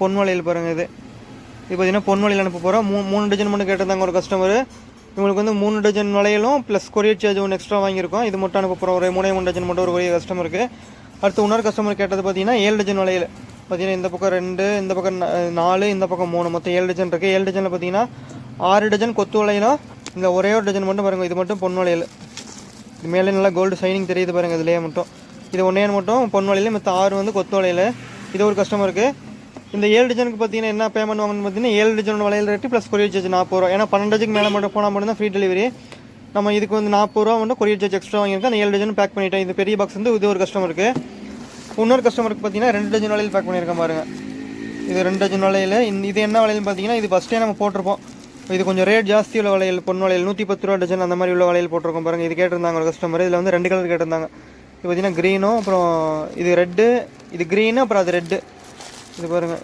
பொன் வளையல் பாருங்கள். இது பார்த்தீங்கன்னா பொன் வளையல் அனுப்ப போகிறோம். 3 டஜன் மட்டும் கேட்டிருந்தாங்க ஒரு கஸ்டமர். இவங்களுக்கு வந்து 3 டஜன் வளையலும் ப்ளஸ் கொரியர் சார்ஜ் ஒன்று எக்ஸ்ட்ரா வாங்கியிருக்கோம். இது மட்டும் அனுப்ப போகிறோம். ஒரு 3 டஜன் மட்டும் ஒரு கஸ்டமருக்கு. அடுத்து இன்னொரு கஸ்டமர் கேட்டது பார்த்தீங்கன்னா 7 டஜன் வளையல். பார்த்தீங்கன்னா இந்த பக்கம் 2, இந்த பக்கம் 4, இந்த பக்கம் 3, மொத்தம் 7 டஜன் இருக்குது. 7 டஜனில் பார்த்தீங்கன்னா 6 டஜன் கொத்து வளையலும் இந்த ஒரே ஒரு டஜன் மட்டும் பாருங்கள். இது மட்டும் பொன் வளையல். இது மேலே நல்லா கோல்டு ஷைனிங் தெரியுது பாருங்கள். இதுலேயே மட்டும் இது ஒன்றே மட்டும் பொன் வளையல், மற்ற 6 வந்து கொத்து வளையல். இது ஒரு கஸ்டமருக்கு. இந்த 7 டஜனுக்கு பார்த்தீங்கன்னா என்ன பேமெண்ட் வாங்கணும்னு பார்த்தீங்கன்னா 7 டஜனோட வளையல் ரேட்டு ப்ளஸ் கொரியர் சார்ஜ் 40 ரூபா. ஏன்னா 12 டஜனுக்கு மேலே மட்டும் போனால் மட்டும் தான் ஃப்ரீ டெலிவரி. நம்ம இதுக்கு வந்து 40 ரூபா மட்டும் கொரியர் சார்ஜ் எக்ஸ்ட்ரா வாங்கியிருக்கேன். அந்த 7 டஜன் பேக் பண்ணிட்டேன். இது பெரிய பாக்ஸ் வந்து இது ஒரு கஸ்டமருக்கு. இன்னொரு கஸ்டமருக்கு பார்த்தீங்கன்னா 2 டஜன் வளையல் பேக் பண்ணியிருக்கேன் பாருங்கள். இது 2 டஜன் வளையல். இது என்ன வளையல்னு பார்த்தீங்கன்னா இது ஃபஸ்ட்டே நம்ம போட்டிருப்போம். இது கொஞ்சம் ரேட் ஜாஸ்தி உள்ள வளையல், பொன் வளையல் 110 ரூபா டஜன் அந்த மாதிரி உள்ள வளையல் போட்டிருக்கோம் பாருங்கள். இது கேட்டிருந்தாங்க ஒரு கஸ்டமர். இதில் வந்து 2 கலர் கேட்டிருந்தாங்க. இது பார்த்தீங்கன்னா க்ரீனும் அப்புறம் இது ரெட்டு, இது க்ரீனு அப்புறம் அது ரெட்டு. இது பாருங்கள்.